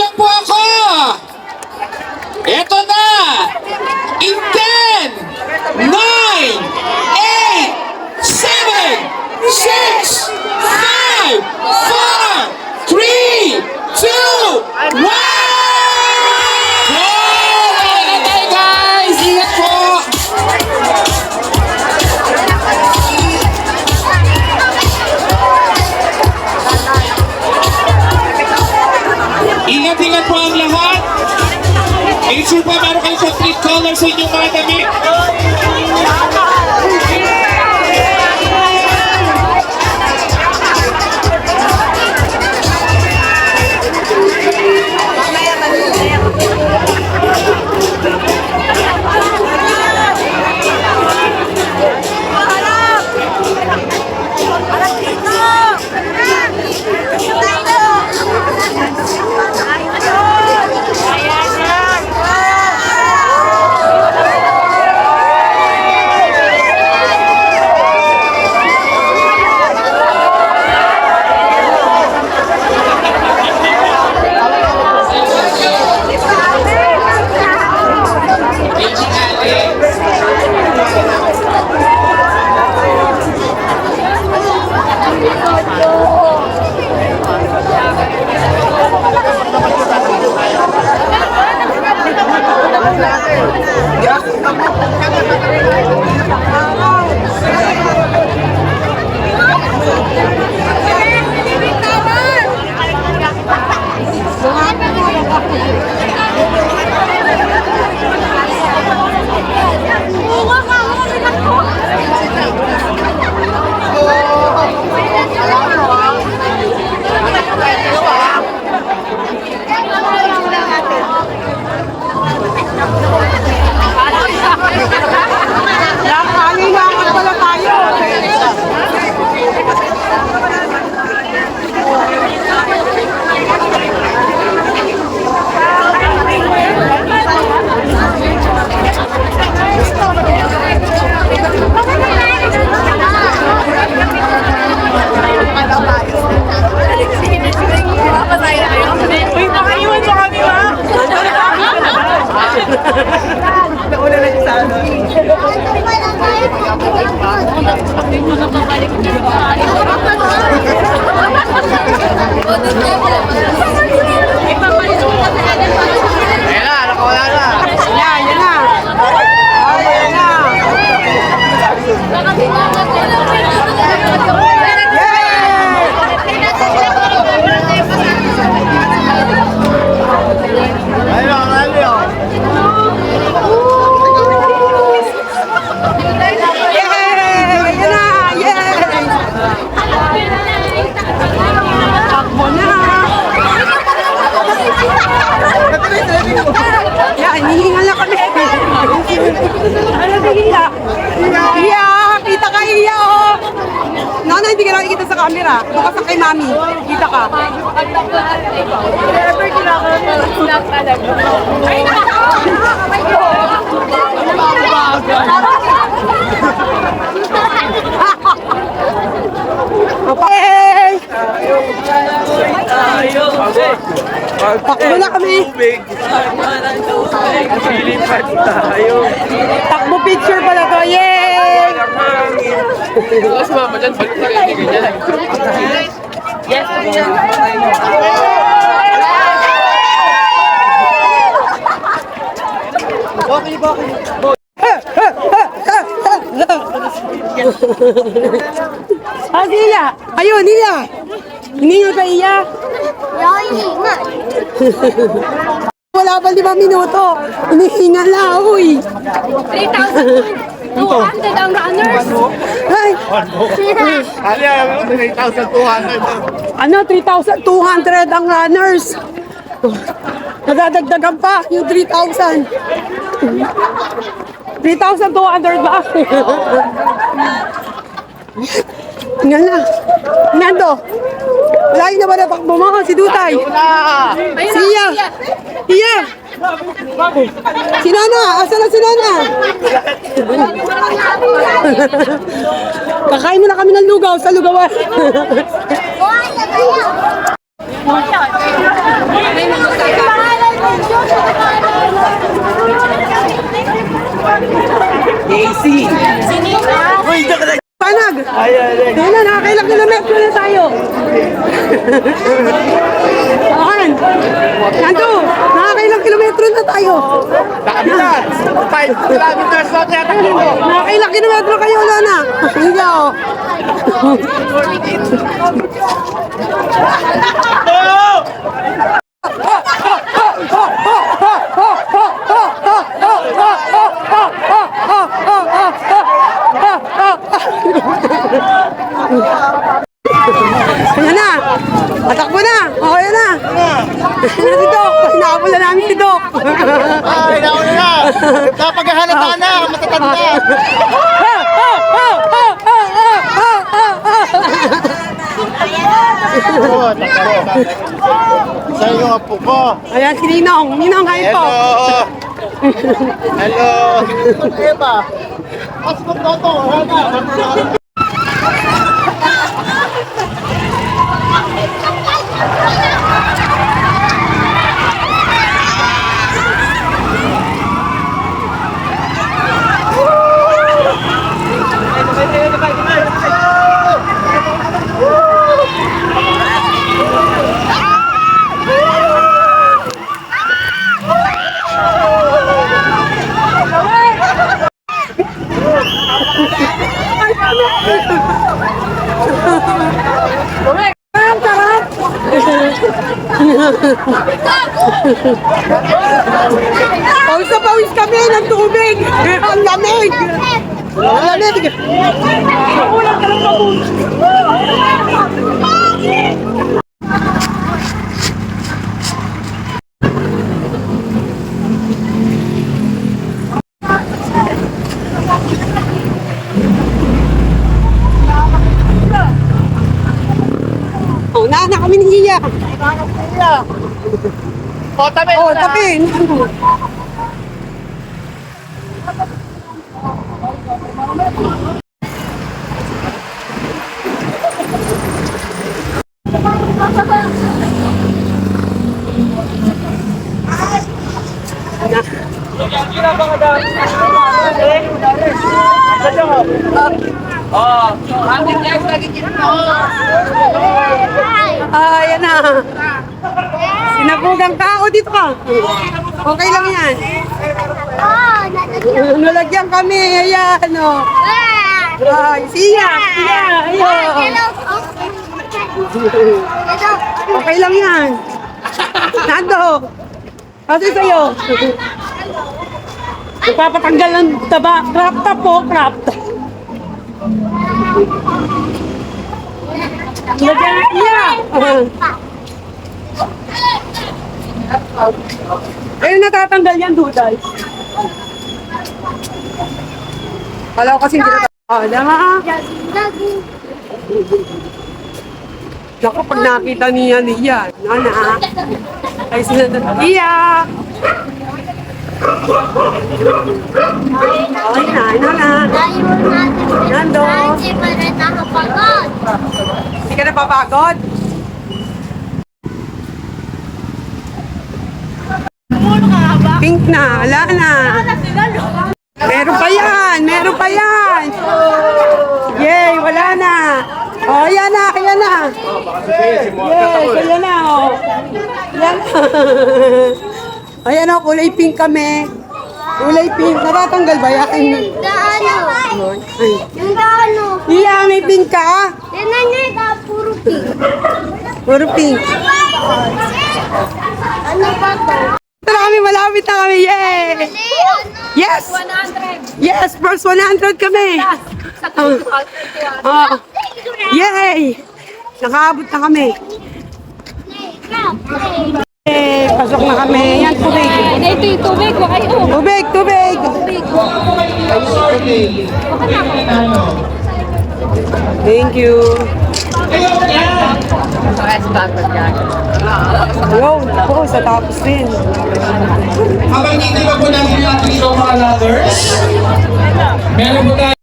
lang po ako. Eto na. In 10, 9, 8, 7, 6, 5, 4, 3, 2, 1. Go! Guys! Ingat po! Ingat-ingat po ang lahat. Make sure po meron kayo complete color sa inyong mga damit. Hindi ka nakikita sa camera. Bukas ka kay mami. Kita ka. Never kinakaroon talaga. Ay, takbo na kami. Takbo picture pala to. Yay! Mas mama dyan, balik na kayo ganyan. Yes, Ah, Nia! Ayun, Nia! Hiningal pa iya? Hiningal. Wala pa 5 minuto. Hinihingal na, uy. 3,200 ang runners. Ay! Ano, 3,200 ang runners. Nadadagdagan pa yung 3,000. 3,200 ba? Hingal na. Nando. Wala na ba natakbo mo? Si Dutay. Si Iya. Iya. Si Nana. Asa na si Nana? Kakain muna kami ng lugaw sa lugawan. May mga Panag! Ayun na, nakakailang kilometro na tayo. Ayan. Nando, nakakailang kilometro na tayo. Nakabila! 5 kilometers na tayo. Nakakailang kilometro kayo, Lana. Hindi ako. Ayan na. Patakbo na. O, ayan na. Ayan na si Doc. Nakapula namin si Doc. Ay, nauna na! Napaghahalata na! Matatanda! Sa iyo nga po ko. Ayan si Ninong. Ninong, kain po. Hello! Hello! Eba! Mas kung toto, Ang sarap. Pawis na pawis kami ng tubig. Ang lamig. Ang lamig. Oh, na kami ni Iya. O, tabi! Oh, tapi. Ayan na. Sinabugang ka. O, dito ka. Okay lang yan. Oh, nalagyan. Nalagyan kami. Ayan, o. Ay, siya. Siya. Ayun. Hello. Okay lang yan. Nando. Kasi sa'yo. Nagpapatanggal ng taba. Crop top po. Crop top. Lagyan na siya. Ayun, natatanggal yan, Duday. Kala ko kasi hindi natatanggal. Dama. Naku, pag nakita niya, Nana. Ay, sinadad. Iya. Okay na, Nana. Nando. Hindi pa rin nakapagod. Hindi ka napapagod? Pink na, wala na. Meron pa yan, meron pa yan. Yay, wala na. Oh, yan na, yan na. Yes, ayan na, oh. Yan na. Ayan o, kulay pink kami. Kulay pink. Natatanggal ba yan? Gaano? Ay. Yung gaano? Iya, may pink ka? Tignan niyo ito, puro pink. Puro pink. Ano ba to? Ito na kami, malapit na kami. Yay! Yes! 100. Yes, first 100 kami. Oh. Yay! Nakaabot na kami. Eh, pasok na kami. Yan, tubig. Ito yung tubig ko kayo. Tubig, tubig. Thank you. Wow, ako sa tapos din. Habang hindi pa po natin yung ating show mga lovers, meron po tayo.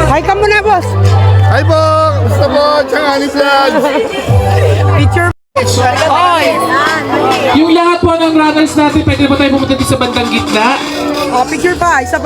Hi ka muna, boss. Hi po! Gusto po! Tsangani vlog! Picture. Oy. Yung lahat po ng runners natin, pwede ba tayo pumunta dito sa bandang gitna? Picture pa, isa pa.